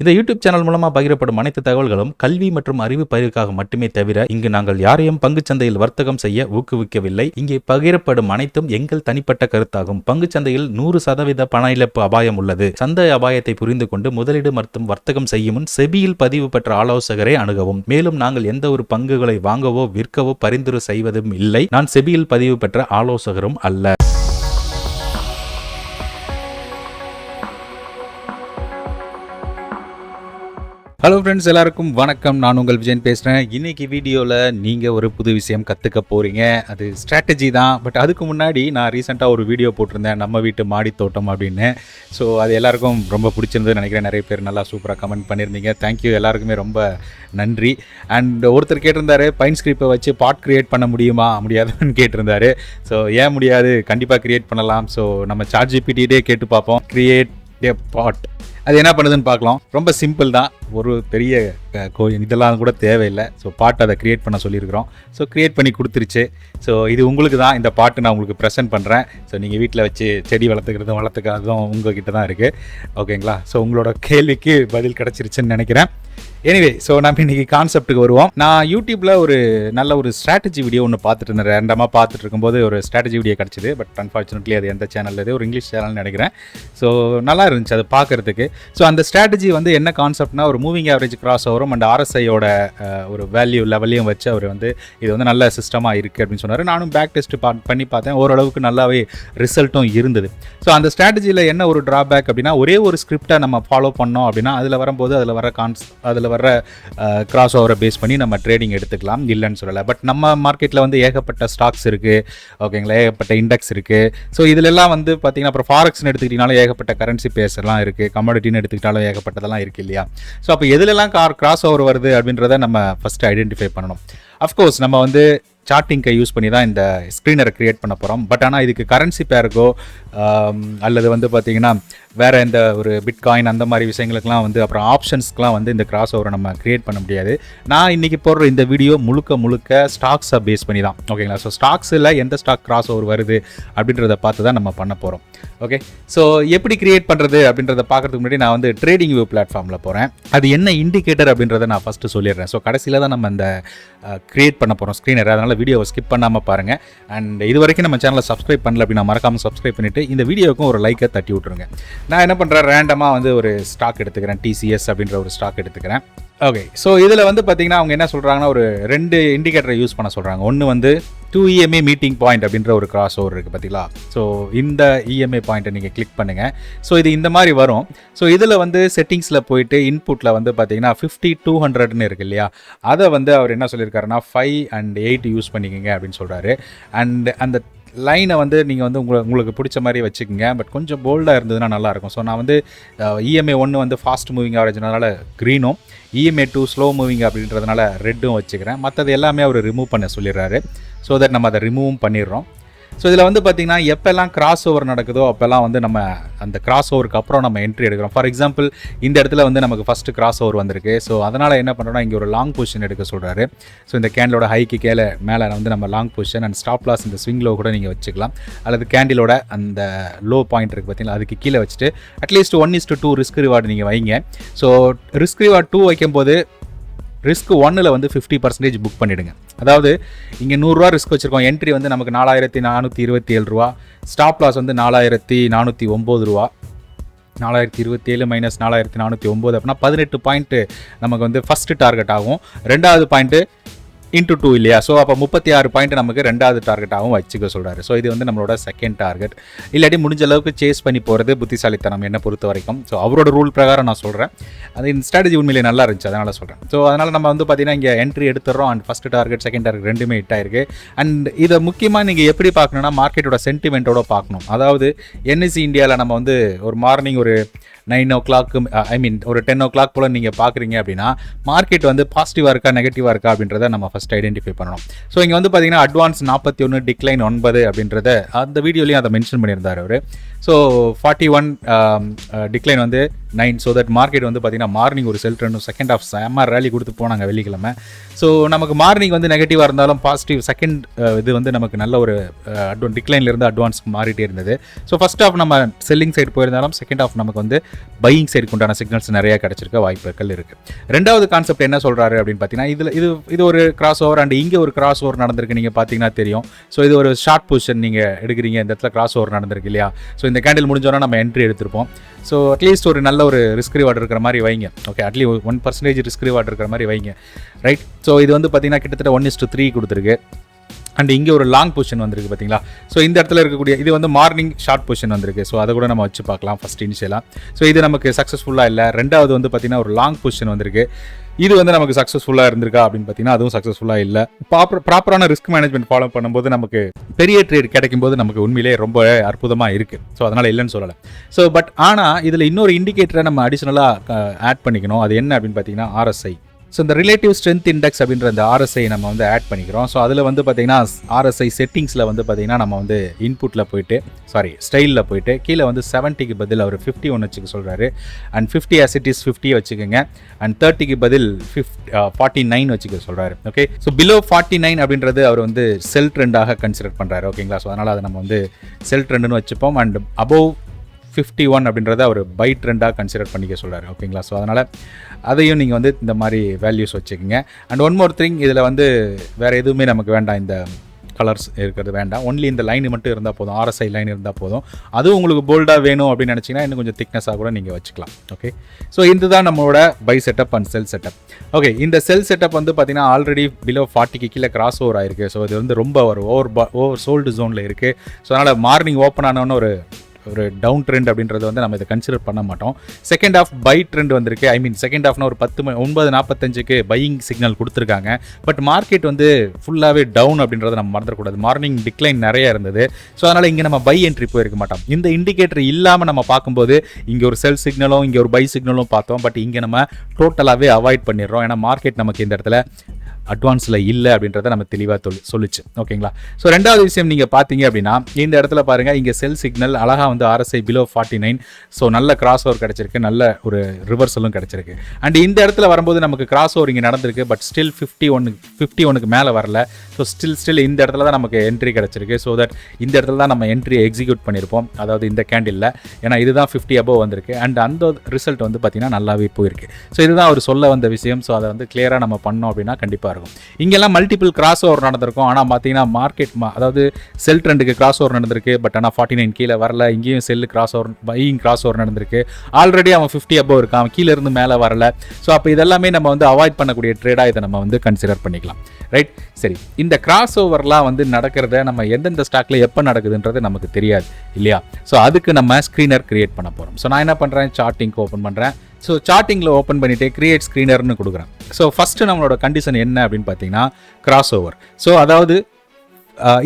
இந்த YouTube channel மூலமா பகிரப்படும் அனைத்து தகவல்களும் கல்வி மற்றும் அறிவு பயிர்க்காக மட்டுமே தவிர இங்கு நாங்கள் யாரையும் பங்குச்சந்தையில் வர்த்தகம் செய்ய ஊக்குவிக்கவில்லை. இங்கே பகிரப்படும் அனைத்தும் எங்கள் தனிப்பட்ட கருத்தாகும். பங்குச்சந்தையில் 100% பண இழப்பு அபாயம் உள்ளது. சந்தை அபாயத்தை புரிந்து கொண்டு முதலீடு மற்றும் வர்த்தகம் செய்யும் முன் செபியில் பதிவு பெற்ற ஆலோசகரை அணுகவும். மேலும் நாங்கள் எந்த ஒரு பங்குகளை வாங்கவோ விற்கவோ பரிந்துரை செய்வதும் இல்லை. நான் செபியில் பதிவு பெற்ற ஆலோசகரும் அல்ல. ஹலோ ஃப்ரெண்ட்ஸ், எல்லாருக்கும் வணக்கம். நான் உங்கள் விஜயன் பேசுகிறேன். இன்றைக்கி வீடியோவில் நீங்கள் ஒரு புது விஷயம் கற்றுக்க போகிறீங்க. அது ஸ்ட்ராட்டஜி தான். பட் அதுக்கு முன்னாடி நான் ரீசெண்டாக ஒரு வீடியோ போட்டிருந்தேன், நம்ம வீட்டு மாடி தோட்டம் அப்படின்னு. ஸோ அது எல்லாருக்கும் ரொம்ப பிடிச்சிருந்தது நினைக்கிறேன். நிறைய பேர் நல்லா சூப்பராக கமெண்ட் பண்ணியிருந்தீங்க. தேங்க்யூ, எல்லாருக்குமே ரொம்ப நன்றி. அண்ட் ஒருத்தர் கேட்டிருந்தாரு, பைன் ஸ்கிரிப்பை வச்சு பாட் க்ரியேட் பண்ண முடியாதுன்னு கேட்டிருந்தாரு. ஸோ ஏன் முடியாது, கண்டிப்பாக க்ரியேட் பண்ணலாம். ஸோ நம்ம சாட்ஜிபிடியே கேட்டு பார்ப்போம். க்ரியேட் ஏ பாட், அது என்ன பண்ணுதுன்னு பார்க்கலாம். ரொம்ப சிம்பிள் தான், ஒரு பெரிய இதெல்லாம் கூட தேவையில்லை. ஸோ பாட்டு அதை க்ரியேட் பண்ண சொல்லியிருக்கிறோம். ஸோ க்ரியேட் பண்ணி கொடுத்துருச்சு. ஸோ இது உங்களுக்கு தான், இந்த பாட்டு நான் உங்களுக்கு ப்ரெசென்ட் பண்ணுறேன். ஸோ நீங்கள் வீட்டில் வச்சு செடி வளர்த்துக்கிறதும் உங்ககிட்ட தான் இருக்குது. ஓகேங்களா? ஸோ உங்களோட கேள்விக்கு பதில் கிடச்சிருச்சுன்னு நினைக்கிறேன். எனிவே, ஸோ நம்ம இன்றைக்கி கான்செப்ட்டுக்கு வருவோம். நான் யூடியூப்பில் ஒரு நல்ல ஒரு ஸ்ட்ராட்டஜி வீடியோ ஒன்று பார்த்துட்டு இருந்தேன். ரேண்டமாக பார்த்துட்டு இருக்கும்போது ஒரு ஸ்ட்ராட்டஜி வீடியோ கிடச்சிது. பட் அன்ஃபார்ச்சுனேட்லி அது எந்த சேனல், இது ஒரு இங்கிலீஷ் சேனல்னு நினைக்கிறேன். ஸோ நல்லா இருந்துச்சு அது பார்க்குறதுக்கு. ஸோ அந்த ஸ்ட்ராட்டஜி வந்து என்ன கான்செப்ட்னா, ஒரு மூவிங் ஆவரேஜ் கிராஸ் ஓவரும் அண்ட் ஆர்எஸ்ஐயோட ஒரு வேல்யூ லெவலையும் வச்சு அவர் வந்து இது வந்து நல்ல சிஸ்டமாக இருக்குது அப்படின்னு சொன்னார். நானும் பேக் டெஸ்ட் பண்ணி பார்த்தேன். ஓரளவுக்கு நல்லாவே ரிசல்ட்டும் இருந்தது. ஸோ அந்த ஸ்ட்ராட்டஜியில் என்ன ஒரு ட்ராபேக் அப்படின்னா, ஒரே ஒரு ஸ்கிரிப்டை நம்ம ஃபாலோ பண்ணோம் அப்படின்னா அதில் வரும்போது அதில் வர கிராஸ் ஓவரை பேஸ் பண்ணி நம்ம ட்ரேடிங் எடுத்துக்கலாம், இல்லைன்னு சொல்லலை. பட் நம்ம மார்க்கெட்டில் வந்து ஏகப்பட்ட ஸ்டாக்ஸ் இருக்குது. ஓகேங்களா? ஏகப்பட்ட இண்டெக்ஸ் இருக்குது. ஸோ இதிலெல்லாம் வந்து பார்த்திங்கன்னா, அப்புறம் ஃபாரெக்ஸ்னு எடுத்துக்கிட்டிங்கனாலும் ஏகப்பட்ட கரன்சி பேர்ஸ்லாம் இருக்குது. கமாடிட்டின்னு எடுத்துக்கிட்டாலும் ஏகப்பட்டதெல்லாம் இருக்குது இல்லையா? ஸோ அப்போ எதுலெல்லாம் கிராஸ் ஓவர் வருது அப்படின்றத நம்ம ஃபஸ்ட்டு ஐடென்டிஃபை பண்ணணும். அஃப்கோர்ஸ் நம்ம வந்து சார்ட்டிங்கை யூஸ் பண்ணி தான் இந்த ஸ்க்ரீனரை க்ரியேட் பண்ண போகிறோம். பட் ஆனால் இதுக்கு கரன்சி பேருக்கோ அல்லது வந்து பார்த்திங்கன்னா வேறு எந்த ஒரு பிட்காயின் அந்த மாதிரி விஷயங்களுக்குலாம் வந்து, அப்புறம் ஆப்ஷன்ஸ்க்குலாம் வந்து இந்த கிராஸ் ஓவரை நம்ம க்ரியேட் பண்ண முடியாது. நான் இன்றைக்கி போடுற இந்த வீடியோ முழுக்க ஸ்டாக்ஸை பேஸ் பண்ணி தான். ஓகேங்களா? ஸோ ஸ்டாக்ஸில் எந்த ஸ்டாக் கிராஸ் ஓவர் வருது அப்படின்றத பார்த்து தான் நம்ம பண்ண போகிறோம். ஓகே, ஸோ எப்படி க்ரியேட் பண்ணுறது அப்படின்றத பார்க்குறதுக்கு முன்னாடி நான் வந்து ட்ரேடிங் வியூ பிளாட்ஃபார்மில் போகிறேன். அது என்ன இண்டிகேட்டர் அப்படின்றத நான் ஃபஸ்ட்டு சொல்லிடுறேன். ஸோ கடைசியில் தான் நம்ம இந்த க்ரியேட் பண்ண போகிறோம் ஸ்க்ரீனர். அதனால் வீடியோவை ஸ்கிப் பண்ணாமல் பாருங்கள். அண்ட் இது வரைக்கும் நம்ம சேனலை சப்ஸ்கிரைப் பண்ணல அப்படின்னா மறக்காமல் சப்ஸ்கிரைப் பண்ணிவிட்டு இந்த வீடியோவுக்கும் ஒரு லைக்கை தட்டி விட்ருங்க. நான் என்ன பண்ணுறேன், ரேண்டமாக வந்து ஒரு ஸ்டாக் எடுத்துக்கிறேன். டிசிஎஸ் அப்படின்ற ஒரு ஸ்டாக் எடுத்துக்கிறேன். ஓகே, ஸோ இதில் வந்து பார்த்திங்கன்னா அவங்க என்ன சொல்கிறாங்கன்னா, ஒரு 2 இண்டிகேட்டரை யூஸ் பண்ண சொல்கிறாங்க. ஒன்று வந்து 2 EMA மீட்டிங் பாயிண்ட் அப்படின்ற ஒரு கிராஸ் ஓவர் இருக்குது பார்த்தீங்களா? ஸோ இந்த EMA பாயிண்ட்டை நீங்கள் கிளிக் பண்ணுங்கள். ஸோ இது இந்த மாதிரி வரும். ஸோ இதில் வந்து செட்டிங்ஸில் போயிட்டு இன்புட்டில் வந்து பார்த்தீங்கன்னா 50-200ன்னு இருக்குது இல்லையா? அதை வந்து அவர் என்ன சொல்லியிருக்காருன்னா 5 and 8 யூஸ் பண்ணிக்கோங்க அப்படின்னு சொல்கிறாரு. அண்ட் அந்த லைனை வந்து நீங்கள் வந்து உங்களுக்கு பிடிச்ச மாதிரி வச்சுக்கோங்க. பட் கொஞ்சம் போல்டாக இருந்ததுன்னா நல்லாயிருக்கும். ஸோ நான் வந்து EMA 1 வந்து ஃபாஸ்ட் மூவிங் ஆவரேஜ்னால க்ரீனும், EMA 2 ஸ்லோ மூவிங் அப்படின்றதுனால ரெட்டும் வச்சுக்கிறேன். மற்றது எல்லாமே அவர் ரிமூவ் பண்ண சொல்லிடுறாரு. ஸோ தட் நம்ம அதை ரிமூவும் பண்ணிடுறோம். ஸோ இதில் வந்து பார்த்திங்கன்னா எப்போல்லாம் கிராஸ் ஓவர் நடக்குதோ அப்போல்லாம் வந்து நம்ம அந்த கிராஸ் ஓவருக்கு அப்புறம் நம்ம என்ட்ரி எடுக்கிறோம். ஃபார் எக்ஸாம்பிள் இந்த இடத்துல வந்து நமக்கு ஃபஸ்ட்டு கிராஸ் ஓவர் வந்திருக்கு. ஸோ அதனால் என்ன பண்ணுறோம்னா, இங்கே ஒரு லாங் பொசிஷன் எடுக்க சொல்கிறாரு. ஸோ இந்த கேண்டிலோட ஹைக்கு மேலே வந்து நம்ம long position and stop loss இந்த ஸ்விங் லோ கூட நீங்கள் வச்சுக்கலாம். அல்லது கேண்டிலோட அந்த லோ பாயிண்ட் இருக்குது பார்த்தீங்களா, அதுக்கு கீழே வச்சுட்டு அட்லீஸ்ட் 1:2 ரிஸ்க் ரிவார்டு நீங்கள் வைங்க. ஸோ ரிஸ்க் ரிவார்டு 2 வைக்கும்போது ரிஸ்க் 1ல் வந்து 50% புக் பண்ணிவிடுங்க. அதாவது இங்கே 100 ரூபா ரிஸ்க் வச்சுருக்கோம். என்ட்ரி வந்து நமக்கு 4427 ரூபா. ஸ்டாப் லாஸ் வந்து 4409 ரூபா. 4027 மைனஸ் 4409 அப்படின்னா 18 பாயிண்ட்டு நமக்கு வந்து ஃபஸ்ட்டு டார்கெட் ஆகும். 2வது பாயிண்ட்டு இன்ட்டு 2 இல்லையா? ஸோ அப்போ 36 பாயிண்ட் நமக்கு 2வது டார்கெட்டாகவும் வச்சுக்க சொல்கிறாரு. ஸோ இது வந்து நம்மளோட செகண்ட் டார்கெட். இல்லாட்டி முடிஞ்ச அளவுக்கு சேஸ் பண்ணி போகிறது புத்திசாலித்தனம் என்னை பொறுத்த வரைக்கும். ஸோ அவரோட ரூல் பிரகாரம் நான் சொல்கிறேன். அது இந்த ஸ்ட்ராட்டஜி உண்மையிலே நல்லா இருந்துச்சு, அதனால் சொல்கிறேன். ஸோ அதனால் நம்ம வந்து பார்த்திங்கன்னா இங்கே என்ட்ரி எடுத்துடுறோம். And first target second target ரெண்டுமே ஹிட் ஆயிருக்கு. அண்ட் இதை முக்கியமாக நீங்கள் எப்படி பார்க்கணுன்னா, மார்க்கெட்டோட சென்டிமெண்ட்டோட பார்க்கணும். அதாவது NSE இந்தியாவில் நம்ம வந்து ஒரு மார்னிங் ஒரு 9 o'clock, ஒரு 10 o'clock போல் நீங்கள் பார்க்குறீங்க அப்படின்னா மார்க்கெட் வந்து பாசிட்டிவாக இருக்கா நெகட்டிவாக இருக்கா அப்படின்றத நம்ம ஃபஸ்ட் ஐடென்டிஃபை பண்ணணும். ஸோ இங்கே வந்து பார்த்தீங்கன்னா அட்வான்ஸ் 41, டிக்ளைன் 9 அப்படின்றத அந்த வீடியோலையும் அதை மென்ஷன் பண்ணியிருந்தார் அவர். ஸோ 41 டிக்ளைன் வந்து 9 ஸோ தட் மார்க்கெட் வந்து பார்த்தீங்கன்னா மார்னிங் ஒரு செல் ட்ரெண்டும் செகண்ட் ஆஃப் செம்ம ரேலி கொடுத்து போனாங்க வெள்ளிக்கிழமை. ஸோ நமக்கு மார்னிங் வந்து நெகட்டிவாக இருந்தாலும் பாசிட்டிவ் செகண்ட் இது வந்து நமக்கு நல்ல ஒரு டிக்ளைன்லேருந்து அட்வான்ஸ்க்கு மாறிட்டே இருந்தது. ஸோ ஃபர்ஸ்ட் ஆஃப் நம்ம செல்லிங் சைடு போயிருந்தாலும் செகண்ட் ஆஃப் நமக்கு வந்து பையிங் சைடுக்கு உண்டான சிக்னல்ஸ் நிறைய கிடைச்சிருக்க வாய்ப்புகள் இருக்குது. ரெண்டாவது கான்செப்ட் என்ன சொல்கிறாரு அப்படின்னு பார்த்தீங்கன்னா, இது ஒரு கிராஸ் ஓவர் அண்ட் இங்கே ஒரு கிராஸ் ஓவர் நடந்திருக்கு. நீங்கள் பார்த்தீங்கன்னா தெரியும். ஸோ இது ஒரு ஷார்ட் பொசிஷன் நீங்கள் எடுக்கிறீங்க, இந்த இடத்துல கிராஸ் ஓவர் நடந்திருக்கு இல்லையா. ஸோ இந்த கேண்டில் முடிஞ்சோன்னா நம்ம என்ட்ரி எடுத்திருப்போம். ஸோ அட்லீஸ்ட் ஒரு நல்ல ஒரு ரிஸ்க் ரிவார்டு இருக்கிற மாதிரி வைங்க. ஓகே, அட்லீஸ்ட் 1% ரிஸ்க் ரிவார்டு இருக்கிற மாதிரி வைங்க, ரைட். ஸோ இது வந்து பார்த்தீங்கன்னா கிட்டத்தட்ட 1:3 கொடுத்துருக்கு. அண்ட் இங்கே ஒரு லாங் பொசிஷன் வந்திருக்கு பார்த்தீங்களா. ஸோ இந்த இடத்துல இருக்கக்கூடிய இது வந்து மார்னிங் ஷார்ட் பொசிஷன் வந்திருக்கு. ஸோ அதை கூட நம்ம வச்சு பார்க்கலாம் ஃபஸ்ட் இனிஷியலாக. ஸோ இது நமக்கு சக்ஸஸ்ஃபுல்லாக இல்லை. ரெண்டாவது வந்து பார்த்தீங்கன்னா ஒரு லாங் பொசிஷன் வந்திருக்கு. இது வந்து நமக்கு சக்ஸஸ்ஃபுல்லாக இருந்திருக்கா அப்படின்னு பார்த்தீங்கன்னா அதுவும் சக்ஸஸ்ஃபுல்லாக இல்லை. ப்ராப்பரான ரிஸ்க் மேனேஜ்மெண்ட் ஃபாலோ பண்ணும்போது நமக்கு பெரிய ட்ரேட் கிடைக்கும் போது நமக்கு உண்மையிலே ரொம்ப அற்புதமாக இருக்குது. ஸோ அதனால் இல்லைன்னு சொல்லலை. ஸோ பட் ஆனால் இதில் இன்னொரு இண்டிகேட்டரை நம்ம அடிஷ்னலாக ஆட் பண்ணிக்கணும். அது என்ன அப்படின்னு பார்த்தீங்கன்னா RSI. ஸோ இந்த ரிலேட்டிவ் ஸ்ட்ரென்த் இண்டெக்ஸ் அப்படின்ற அந்த RSI நம்ம வந்து ஆட் பண்ணிக்கிறோம். ஸோ அதில் வந்து பார்த்தீங்கன்னா RSI செட்டிங்ஸில் வந்து பார்த்தீங்கன்னா நம்ம வந்து இன்புட்டில் போயிட்டு ஸ்டைலில் போயிட்டு கீழே வந்து 70க்கு பதில் அவர் 51 வச்சுக்க சொல்கிறாரு. அண்ட் 50 as it is 50 வச்சுக்கோங்க. அண்ட் 30க்கு பதில் 49 வச்சுக்க சொல்கிறாரு. ஓகே, ஸோ பிலோ 49 அப்படின்றது அவர் வந்து செல் ட்ரெண்டாக கன்சிடர் பண்ணுறாரு. ஓகேங்களா. ஸோ அதனால் அதை நம்ம வந்து செல் ட்ரெண்டுன்னு வச்சுப்போம். அண்ட் அபோவ் 51 அப்படின்றத அவர் பை ட்ரெண்டாக கன்சிடர் பண்ணிக்க சொல்கிறார். ஓகேங்களா. ஸோ அதனால் அதையும் நீங்கள் வந்து இந்த மாதிரி வேல்யூஸ் வச்சுக்கோங்க. அண்ட் ஒன் மோர் திங், இதில் வந்து வேறு எதுவுமே நமக்கு வேண்டாம், இந்த கலர்ஸ் இருக்கிறது வேண்டாம். ஒன்லி இந்த லைன் மட்டும் இருந்தால் போதும், RSI லைன் இருந்தால் போதும். அதுவும் உங்களுக்கு போல்டாக வேணும் அப்படின்னு நினச்சிங்கன்னா இன்னும் கொஞ்சம் திக்னஸாக கூட நீங்கள் வச்சுக்கலாம். ஓகே, ஸோ இதுதான் நம்மளோட buy setup and sell setup. Okay, இந்த செல் செட்டப் வந்து பார்த்தீங்கன்னா ஆல்ரெடி பிலோ 40க்கு கீழே கிராஸ் ஓவர் ஆயிருக்கு. ஸோ இது வந்து ரொம்ப ஒரு ஓவர் சோல்டு ஜோனில் இருக்குது. ஸோ அதனால் மார்னிங் ஓப்பன் ஆனோன்னு ஒரு டவுன் ட்ரெண்ட் அப்படின்றது வந்து நம்ம இதை கன்சிடர் பண்ண மாட்டோம். செகண்ட் ஆஃப் பை ட்ரெண்ட் வந்திருக்கு. ஐ மீன் செகண்ட் ஆஃப்னா ஒரு 9:45க்கு பையிங் சிக்னல் கொடுத்துருக்காங்க. பட் மார்க்கெட் வந்து ஃபுல்லாகவே டவுன் அப்படின்றத நம்ம மறந்துடக்கூடாது. மார்னிங் டிக்ளைன் நிறைய இருந்தது. ஸோ அதனால் இங்கே நம்ம பை என்ட்ரி போயிருக்க மாட்டோம். இந்த இண்டிகேட்டர் இல்லாமல் நம்ம பார்க்கும்போது இங்கே ஒரு செல் சிக்னலும் இங்கே ஒரு பை சிக்னலும் பார்த்தோம். பட் இங்கே நம்ம டோட்டலாகவே அவாய்ட் பண்ணிடுறோம். ஏன்னா மார்க்கெட் நமக்கு இந்த இடத்துல அட்வான்ஸில் இல்லை அப்படின்றத நம்ம தெளிவாக சொல்லிச்சு. ஓகேங்களா. ஸோ ரெண்டாவது விஷயம் நீங்கள் பார்த்தீங்க அப்படின்னா இந்த இடத்துல பாருங்கள், இங்கே செல் சிக்னல் அழகாக வந்து RSI பிலோ 49. ஸோ நல்ல கிராஸ் ஓவர் கிடச்சிருக்கு, நல்ல ஒரு ரிவர்சலும் கிடச்சிருக்கு. அண்ட் இந்த இடத்துல வரும்போது நமக்கு கிராஸ் ஓவர் இங்கே நடந்திருக்கு. பட் ஸ்டில் 51க்கு மேலே வரல. ஸோ ஸ்டில் இந்த இடத்துல தான் நமக்கு என்ட்ரி கிடச்சிருக்கு. ஸோ தட் இந்த இடத்துல தான் நம்ம என்ட்ரி எக்ஸிக்யூட் பண்ணியிருப்போம், அதாவது இந்த கேண்டில். ஏன்னா இதுதான் 50 above வந்திருக்கு. அண்ட் அந்த ரிசல்ட் வந்து பார்த்தீங்கன்னா நல்லாவே போயிருக்கு. ஸோ இதுதான் அவர் சொல்ல வந்த விஷயம். ஸோ அதை வந்து கிளியராக நம்ம பண்ணோம் அப்படின்னா கண்டிப்பாக இருக்கும். இங்கெல்லாம் மல்டிபிள் கிராஸ் ஓவர் நடந்திருக்கும். ஆனால் பார்த்தீங்கன்னா மார்க்கெட் அதாவது செல் ட்ரெண்டுக்கு கிராஸ் ஓவர் நடந்திருக்கு. பட் ஆனால் 49 கீழே வரல. இங்கேயும் cell cross over buying cross over நடந்திருக்கு. ஆல்ரெடி அவன் 50 above இருக்கான், கீழே இருந்து மேலே வரல. ஸோ அப்போ இதெல்லாமே நம்ம வந்து அவாய்ட் பண்ணக்கூடிய ட்ரேடாக இதை நம்ம வந்து கன்சிடர் பண்ணிக்கலாம். ரைட், சரி. இந்த கிராஸ் ஓவர்லாம் வந்து நடக்கிறத நம்ம எந்தெந்த ஸ்டாக்ல எப்போ நடக்குதுன்றது நமக்கு தெரியாது இல்லையா. ஸோ அதுக்கு நம்ம ஸ்க்ரீனர் கிரியேட் பண்ண போகிறோம். ஸோ நான் என்ன பண்ணுறேன், சார்ட்டிங்க் ஓப்பன் பண்ணுறேன். ஸோ சார்ட்டிங்கில் ஓப்பன் பண்ணிவிட்டு கிரியேட் ஸ்க்ரீனர்னு கொடுக்குறேன். ஸோ ஃபஸ்ட்டு நம்மளோட கண்டிஷன் என்ன அப்படின்னு பார்த்தீங்கன்னா கிராஸ் ஓவர். ஸோ அதாவது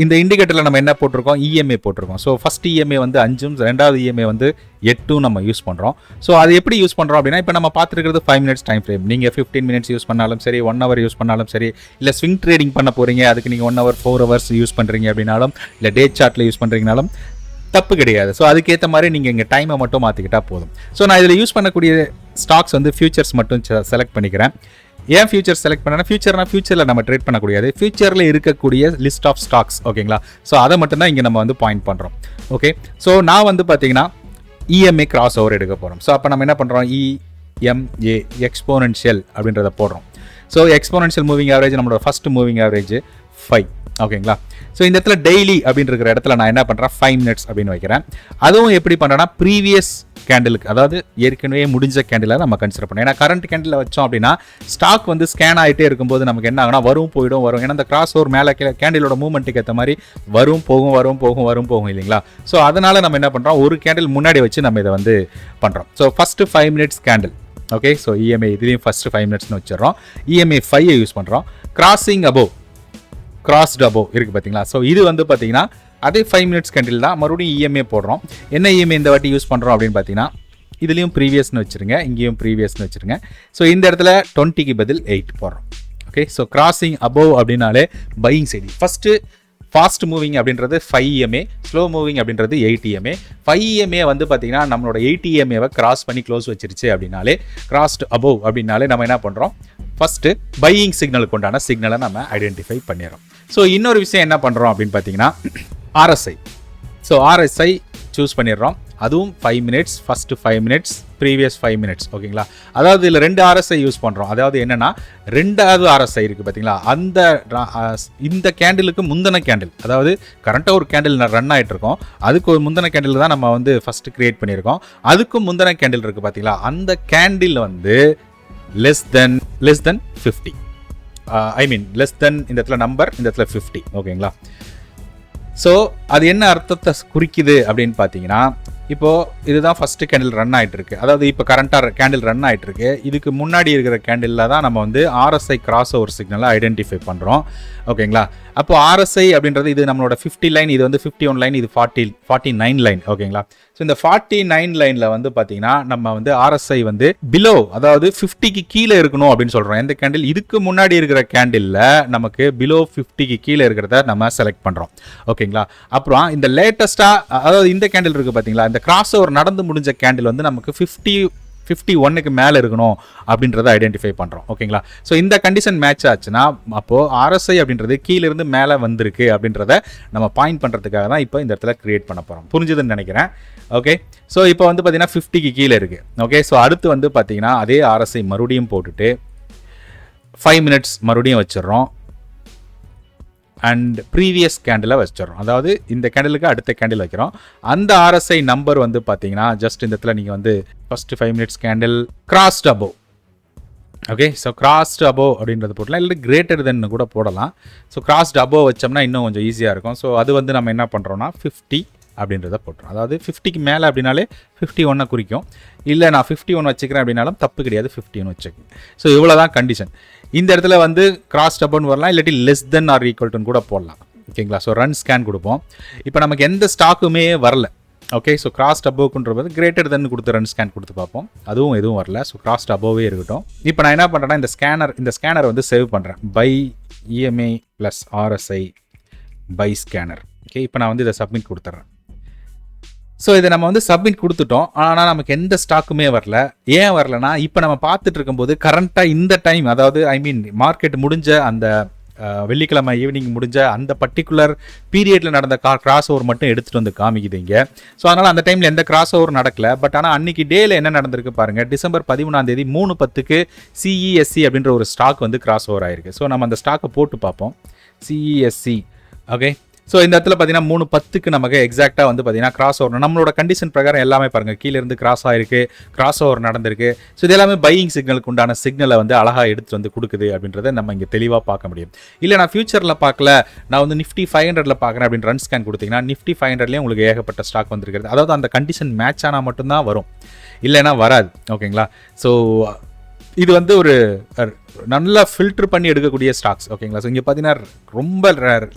இந்த இண்டிகேட்டரில் நம்ம என்ன போட்டிருக்கோம், EMA போட்டிருக்கோம். ஸோ ஃபஸ்ட் EMA வந்து 5, ரெண்டாவது EMA வந்து 8 நம்ம யூஸ் பண்ணுறோம். ஸோ அது எப்படி யூஸ் பண்ணுறோம் அப்படின்னா, இப்போ நம்ம பார்த்துருக்கிறது 5 minutes டைம் ஃப்ரேம். நீங்கள் 15 minutes யூஸ் பண்ணாலும் சரி, 1 hour யூஸ் பண்ணாலும் சரி, இல்லை ஸ்விங் ட்ரேடிங் பண்ண போகிறீங்க, அதுக்கு நீங்கள் 1 hour 4 hours யூஸ் பண்ணுறீங்க அப்படின்னாலும், இல்லை டே சார்ட்டில் யூஸ் பண்ணுறீங்கனாலும் தப்பு கிடையாது. ஸோ அதுக்கேற்ற மாதிரி நீங்கள் இங்கே டைமை மட்டும் மாற்றிக்கிட்டால் போதும். ஸோ நான் இதில் யூஸ் பண்ணக்கூடிய ஸ்டாக்ஸ் வந்து ஃபியூச்சர்ஸ் மட்டும் செலக்ட் பண்ணிக்கிறேன். ஏன் ஃபியூச்சர் செலக்ட் பண்ணேன்னா, ஃபியூச்சரில் நம்ம ட்ரேட் பண்ணக்கூடியது ஃபியூச்சரில் இருக்கக்கூடிய லிஸ்ட் ஆஃப் ஸ்டாக்ஸ். ஓகேங்களா. ஸோ அதை மட்டும்தான் இங்கே நம்ம வந்து பாயிண்ட் பண்ணுறோம். ஓகே, ஸோ நான் வந்து பார்த்தீங்கன்னா EMA கிராஸ் ஓவர் எடுக்க போகிறோம். ஸோ அப்போ நம்ம என்ன பண்ணுறோம், EMA எக்ஸ்போனென்ஷியல் அப்படின்றத போடுறோம். ஸோ எக்ஸ்போனென்ஷியல் மூவிங் ஆவரேஜ் நம்மளோட ஃபஸ்ட் மூவிங் ஆவரேஜ் 5. ஓகேங்களா. ஸோ இந்த இடத்துல டெய்லி அப்படின்னு இருக்கிற இடத்துல நான் என்ன பண்ணுறேன், 5 minutes அப்படின்னு வைக்கிறேன். அதுவும் எப்படி பண்ணுறேன்னா, ப்ரீவியஸ் கேண்டிலுக்கு, அதாவது ஏற்கனவே முடிஞ்ச கேண்டிலை நம்ம கன்சிடர் பண்ணோம். ஏன்னா கரண்ட் கேண்டில் வச்சோம் அப்படின்னா ஸ்டாக் வந்து ஸ்கேன் ஆகிட்டே இருக்கும்போது நமக்கு என்ன ஆகுனா வரும் வரும். ஏன்னா இந்த கிராஸ் ஓவர் மேலே கேண்டிலோட மூவ்மெண்ட்டுக்கு ஏற்ற மாதிரி வரும் போகும் இல்லைங்களா. ஸோ அதனால் நம்ம என்ன பண்ணுறோம், ஒரு கேண்டில் முன்னாடி வச்சு நம்ம இதை வந்து பண்ணுறோம். So first 5 minutes candle. Okay, so EMA இதுலேயும் ஃபஸ்ட்டு 5 minutesனு வச்சிடறோம். EMA 5 யூஸ் பண்ணுறோம். கிராசிங் அபோவ், கிராஸ்ட் அபோவ் இருக்குது பார்த்தீங்களா. ஸோ இது வந்து பார்த்தீங்கன்னா அதே 5 minutes கேண்டில் தான். மறுபடியும் EMA போடுறோம். என்ன EMA இந்த வாட்டி யூஸ் பண்ணுறோம் அப்படின்னு பார்த்தீங்கன்னா, இதுலேயும் ப்ரீவியஸ்னு வச்சுருங்க, இங்கேயும் ப்ரீவியஸ்னு வச்சுருங்க. ஸோ இந்த இடத்துல 20க்கு பதில் 8 போடுறோம். ஓகே, ஸோ கிராசிங் அபோவ் அப்படின்னாலே buying side. First fast moving அப்படின்றது 5 EMA, ஸ்லோ மூவிங் அப்படின்றது 8 EMA. 5 EMA வந்து பார்த்தீங்கன்னா நம்மளோட 8 EMA கிராஸ் பண்ணி க்ளோஸ் வச்சிருச்சு அப்படின்னாலே, கிராஸ்ட் அபோவ் அப்படின்னாலே நம்ம என்ன பண்ணுறோம், ஃபஸ்ட்டு பையிங் சிக்னலுக்கு உண்டான சிக்னலை நம்ம ஐடென்டிஃபை பண்ணிடுறோம். ஸோ இன்னொரு விஷயம் என்ன பண்ணுறோம் அப்படின்னு பார்த்தீங்கன்னா RSI. ஸோ RSI சூஸ் பண்ணிடுறோம். அதுவும் 5 minutes, first 5 minutes, previous 5 minutes. ஓகேங்களா, அதாவது இதில் 2 RSI யூஸ் பண்ணுறோம். அதாவது என்னென்னா, 2வது RSI இருக்குது பார்த்தீங்களா, இந்த கேண்டிலுக்கு முந்தின கேண்டில், அதாவது கரண்ட்டாக ஒரு கேண்டில் ரன் ஆகிட்டு இருக்கோம், அதுக்கு ஒரு முந்தின கேண்டில் தான் நம்ம வந்து ஃபஸ்ட்டு கிரியேட் பண்ணியிருக்கோம். அதுக்கும் முந்தின கேண்டில் இருக்குது பார்த்தீங்களா, அந்த கேண்டில் வந்து லெஸ் தென் 50. லெஸ் தென் இந்த இடத்துல நம்பர், இந்த இடத்துல 50. ஓகேங்களா, ஸோ அது என்ன அர்த்தத்தை குறிக்குது அப்படின்னு பார்த்தீங்கன்னா, இப்போது இதுதான் ஃபஸ்ட்டு கேண்டில் ரன் ஆகிட்டு இருக்கு. அதாவது இப்போ கரண்ட்டாக கேண்டில் ரன் ஆகிட்டு இருக்கு. இதுக்கு முன்னாடி இருக்கிற கேண்டிலில் தான் நம்ம வந்து RSI கிராஸ் ஓவர் சிக்னலை ஐடென்டிஃபை பண்ணுறோம். ஓகேங்களா, அப்போ RSI அப்படின்றது இது நம்மளோட 50 லைன், இது வந்து 51 லைன், இது 49 லைன். ஓகேங்களா, ஸோ இந்த 49 லைனில் வந்து பார்த்தீங்கன்னா நம்ம வந்து RSI வந்து பிலோ, அதாவது 50க்கு கீழே இருக்கணும் அப்படின்னு சொல்கிறோம். எந்த கேண்டில், இதுக்கு முன்னாடி இருக்கிற கேண்டிலில் நமக்கு பிலோ 50க்கு கீழே இருக்கிறத நம்ம செலக்ட் பண்ணுறோம். ஓகேங்களா, அப்புறம் இந்த லேட்டஸ்ட்டாக, அதாவது இந்த கேண்டில் இருக்குது பார்த்தீங்களா, இந்த கிராஸ் ஓவர் நடந்து முடிஞ்ச கேண்டில் வந்து நமக்கு 51க்கு மேலே இருக்கணும் அப்படின்றத ஐடென்டிஃபை பண்ணுறோம். ஓகேங்களா, ஸோ இந்த கண்டிஷன் மேட்ச் ஆச்சுன்னா அப்போது RSI அப்படின்றது கீழேருந்து மேலே வந்திருக்கு அப்படின்றத நம்ம பாயிண்ட் பண்ணுறதுக்காக தான் இப்போ இந்த இடத்துல கிரியேட் பண்ண போகிறோம். புரிஞ்சுதுன்னு நினைக்கிறேன். ஓகே, ஸோ இப்போ வந்து பார்த்தீங்கன்னா 50க்கு கீழே இருக்குது. ஓகே, ஸோ அடுத்து வந்து பார்த்தீங்கன்னா அதே RSI மறுபடியும் போட்டுட்டு 5 minutes மறுபடியும் வச்சிடுறோம். அண்ட் ப்ரீவியஸ் கேண்டிலை வச்சிடறோம். அதாவது இந்த கேண்டிலுக்கு அடுத்த கேண்டில் வைக்கிறோம். அந்த RSI நம்பர் வந்து பார்த்தீங்கன்னா ஜஸ்ட் இந்த இடத்துல நீங்கள் வந்து first 5 minutes candle crossed above. Okay, so crossed above அப்படின்றது போடலாம், இல்லை கிரேட்டர் தென் கூட போடலாம். ஸோ கிராஸ்ட் அபோவ் வச்சோம்னா இன்னும் கொஞ்சம் ஈஸியாக இருக்கும். ஸோ அது வந்து நம்ம என்ன பண்ணுறோம்னா 50 அப்படின்றத போட்டுரும். அதாவது 50க்கு மேலே அப்படின்னாலே 51 குறிக்கும். இல்லை நான் 51 வச்சுக்கிறேன் அப்படின்னாலும் தப்பு கிடையாது, 51 வச்சுக்கேன். ஸோ இவ்வளோ தான் கண்டிஷன். இந்த இடத்துல வந்து கிராஸ் டபுள்னு வரலாம், இல்லாட்டி லெஸ் தென் ஆர் ஈக்குவல் டுன்னு கூட போடலாம். ஓகேங்களா, ஸோ ரன் ஸ்கேன் கொடுப்போம். இப்போ நமக்கு எந்த ஸ்டாக்குமே வரல. ஓகே, ஸோ கிராஸ் அபோவ்க்குன்றது கிரேட்டர் தென் கொடுத்து ரன் ஸ்கேன் கொடுத்து பார்ப்போம். அதுவும் எதுவும் வரல. ஸோ கிராஸ் அபோவே இருக்கட்டும். இப்போ நான் என்ன பண்ணுறேன்னா இந்த ஸ்கேனர் வந்து சேவ் பண்ணுறேன். Buy EMA + RSI buy scanner. Okay, இப்போ நான் வந்து இதை சப்மிட் கொடுத்துட்றேன். ஸோ இதை நம்ம வந்து சப்மிட் கொடுத்துட்டோம். ஆனால் நமக்கு எந்த ஸ்டாக்குமே வரல. ஏன் வரலனா, இப்போ நம்ம பார்த்துட்டு இருக்கும்போது கரண்ட்டாக இந்த டைம், அதாவது மார்க்கெட் முடிஞ்ச அந்த வெள்ளிக்கிழமை ஈவினிங் முடிஞ்ச அந்த பர்டிகுலர் பீரியடில் நடந்த கிராஸ் ஓவர் மட்டும் எடுத்துகிட்டு வந்து காமிக்குது இங்கே. ஸோ அதனால் அந்த டைமில் எந்த கிராஸ் ஓவர் நடக்கல. பட் ஆனால் அன்றைக்கி டேயில் என்ன நடந்திருக்கு பாருங்கள். டிசம்பர் 13 3:10 CESC அப்படின்ற ஒரு ஸ்டாக் வந்து கிராஸ் ஓவர் ஆயிருக்கு. ஸோ நம்ம அந்த ஸ்டாக்கை போட்டு பார்ப்போம். CESC. ஓகே, ஸோ இந்த இடத்துல பார்த்தீங்கன்னா 3:10 நமக்கு எக்ஸாக்டாக வந்து பார்த்தீங்கன்னா கிராஸ் ஓவர், நம்மளோட கண்டிஷன் பிரகாரம் எல்லாமே பாருங்கள், கீழேருந்து கிராஸ் ஆகிருக்கு, கிராஸ் ஓவர் நடந்திருக்கு. ஸோ இது எல்லாமே பையிங் சிக்னலுக்கு உண்டான சிக்னலை வந்து அழகாக எடுத்து வந்து கொடுக்குது அப்படின்றத நம்ம இங்கே தெளிவாக பார்க்க முடியும். இல்லை நான் ஃபியூச்சரில் பார்க்கல, நான் வந்து Nifty 500 பார்க்குறேன் அப்படின்னு ரன் ஸ்கேன் கொடுத்தீங்கன்னா Nifty 500லேயே உங்களுக்கு ஏகப்பட்ட ஸ்டாக் வந்துருக்கிறது. அதாவது அந்த கண்டிஷன் மேட்ச் ஆனால் மட்டும்தான் வரும், இல்லைன்னா வராது. ஓகேங்களா, ஸோ இது வந்து ஒரு நல்லா ஃபில்டர் பண்ணி எடுக்கக்கூடிய ஸ்டாக்ஸ். ஓகேங்களா, ஸோ இங்கே பார்த்தீங்கன்னா ரொம்ப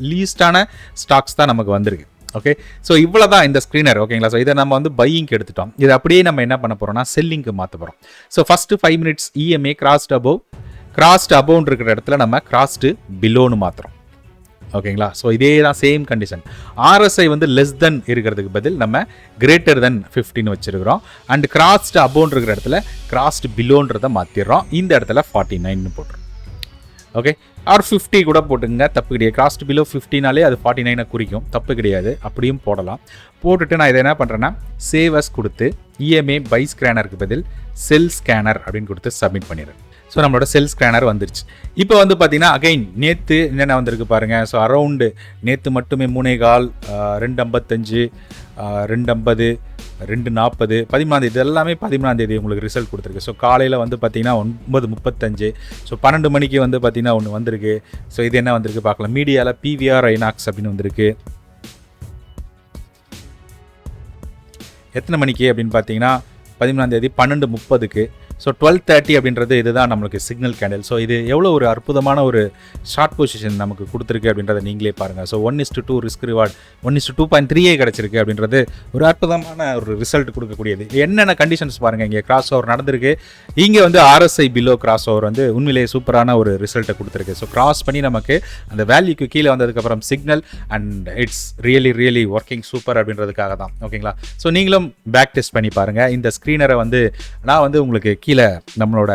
லீஸ்டான ஸ்டாக்ஸ் தான் நமக்கு வந்திருக்கு. ஓகே, ஸோ இவ்வளோ தான் இந்த ஸ்க்ரீனர். ஓகேங்களா, ஸோ இதை நம்ம வந்து பையிங்க்கு எடுத்துட்டோம். இதை அப்படியே நம்ம என்ன பண்ண போகிறோம்னா செல்லிங்க்கு மாற்ற போகிறோம். So first 5 minutes EMA crossed அபோவ்னு இருக்கிற இடத்துல நம்ம கிராஸ்டு பிலோன்னு மாற்றுறோம். ஓகேங்களா, ஸோ இதே தான் சேம் கண்டிஷன். RSI வந்து லெஸ் தென் இருக்கிறதுக்கு பதில் நம்ம கிரேட்டர் தென் 50ன்னு வச்சுருக்கிறோம். அண்ட் கிராஸ்டு அபோவ்னு இருக்கிற இடத்துல கிராஸ்டு பிலோன்றதை மாற்றிடுறோம். இந்த இடத்துல 49ன்னு போட்டுரும். ஓகே, ஆர் 50 கூட போட்டுங்க, தப்பு கிடையாது. கிராஸ்டு பிலோ 50னாலே அது 49 குறிக்கும், தப்பு கிடையாது. அப்படியும் போடலாம். போட்டுட்டு நான் இதை என்ன பண்ணுறேன்னா சேவ் அஸ் கொடுத்து EMA பை ஸ்கேனருக்கு பதில் செல் ஸ்கேனர் அப்படின்னு கொடுத்து சப்மிட் பண்ணிடுறேன். ஸோ நம்மளோட செல் ஸ்கேனர் வந்துருச்சு. இப்போ வந்து பார்த்தீங்கன்னா அகைன் நேற்று என்னென்ன வந்திருக்கு பாருங்கள். ஸோ அரௌண்டு நேற்று மட்டுமே 3.15, 2.55, 2.50, 2.40, 13 இது எல்லாமே 13 உங்களுக்கு ரிசல்ட் கொடுத்துருக்கு. ஸோ காலையில் வந்து பார்த்தீங்கன்னா 9:35, ஸோ 12 மணிக்கு வந்து பார்த்தீங்கன்னா ஒன்று வந்திருக்கு. ஸோ இது என்ன வந்திருக்கு பார்க்கலாம். மீடியாவில் PVR INOX அப்படின்னு வந்திருக்கு. எத்தனை மணிக்கு அப்படின்னு பார்த்தீங்கன்னா 13 12:30. ஸோ 12:30 அப்படின்றது இதுதான் நம்மளுக்கு சிக்னல் கேண்டில். ஸோ இது எவ்வளோ ஒரு அற்புதமான ஒரு ஷார்ட் பொசிஷன் நமக்கு கொடுத்துருக்கு அப்படின்றத நீங்களே பாருங்கள். ஸோ 1:2 ரிஸ்க் ரிவார்ட் 1:2.3 கிடச்சிருக்கு அப்படின்றது ஒரு அற்புதமான ஒரு ரிசல்ட் கொடுக்கக்கூடியது. என்னென்ன கண்டிஷன்ஸ் பாருங்கள், இங்கே கிராஸ் ஓவர் நடந்திருக்கு, இங்கே வந்து RSI பிலோ கிராஸ் ஓவர் வந்து உண்மையிலேயே சூப்பரான ஒரு ரிசல்ட்டை கொடுத்துருக்கு. ஸோ கிராஸ் பண்ணி நமக்கு அந்த வேல்யூக்கு கீழே வந்ததுக்கப்புறம் signal and it's really working super அப்படின்றதுக்காக தான். ஓகேங்களா? ஸோ நீங்களும் பேக் டெஸ்ட் பண்ணி பாருங்கள். இந்த ஸ்க்ரீனரை வந்து நான் வந்து உங்களுக்கு கீழே நம்மளோட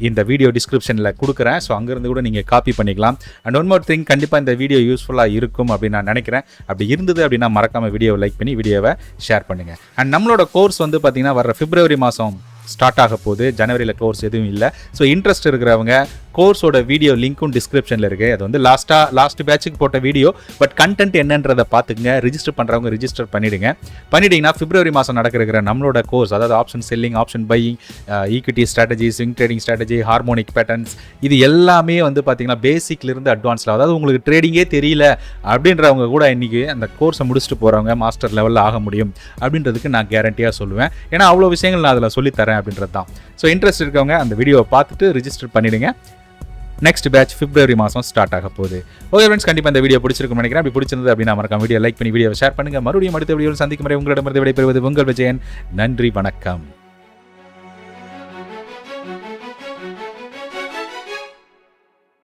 இந்த வீடியோ டிஸ்கிரிப்ஷனில் கொடுக்குறேன். ஸோ அங்கேருந்து கூட நீங்கள் காப்பி பண்ணிக்கலாம். அண்ட் ஒன் மோர் திங், கண்டிப்பாக இந்த வீடியோ யூஸ்ஃபுல்லாக இருக்கும் அப்படின்னு நான் நினைக்கிறேன். அப்படி இருந்தது அப்படின்னா மறக்காமல் வீடியோவை லைக் பண்ணி வீடியோவை ஷேர் பண்ணுங்கள். அண்ட் நம்மளோட கோர்ஸ் வந்து பார்த்திங்கன்னா வர பிப்ரவரி மாதம் ஸ்டார்ட் ஆக போகுது. ஜனவரியில் கோர்ஸ் எதுவும் இல்லை. ஸோ இன்ட்ரெஸ்ட் இருக்கிறவங்க கோர்ஸோட வீடியோ லிங்க்கும் டிஸ்கிரிப்ஷனில் இருக்குது. அது வந்து லாஸ்ட் பேட்சுக்கு போட்ட வீடியோ. பட் கண்டென்ட் என்னன்றதை பார்த்துக்குங்க. ரிஜிஸ்டர் பண்ணுறவங்க ரிஜிஸ்டர் பண்ணிட்டீங்கன்னா பிப்ரவரி மாதம் நடக்கிற நம்மளோட கோர்ஸ், அதாவது option selling, option buying, equity strategy, swing trading strategy, harmonic patterns, இது எல்லாமே வந்து பார்த்தீங்கன்னா பேசிக்லேருந்து அட்வான்ஸில், அதாவது உங்களுக்கு ட்ரேடிங்கே தெரியல அப்படின்றவங்க கூட இன்றைக்கி அந்த கோர்ஸை முடிச்சுட்டு போகிறவங்க மாஸ்டர் லெவலில் ஆக முடியும் அப்படின்றதுக்கு நான் கேரண்டியாக சொல்லுவேன். ஏன்னா அவ்வளோ விஷயங்கள் நான் அதில் சொல்லித்தரேன் அப்படின்றது தான். ஸோ இன்ட்ரெஸ்ட் இருக்கவங்க அந்த வீடியோவை பார்த்துட்டு ரிஜிஸ்டர் பண்ணிடுங்க. நெக்ஸ்ட் பேட்ச் பிப்ரவரி மாதம் ஸ்டார்ட் ஆக போகுது. ஓகே ஃப்ரெண்ட்ஸ், கண்டிப்பாக இந்த வீடியோ பிடிச்சிருக்கும் நினைக்கிறேன். அப்படி பிடிச்சிருந்தது அப்படின்னா மறக்காம வீடியோ லைக் பண்ணி வீடியோ ஷேர் பண்ணுங்கள். மறுபடியும் அடுத்த வீடியோவில் சந்திக்கும் வரை உங்களிடமிருந்து விடைபெறுவது உங்கள் விஜயன். நன்றி, வணக்கம்.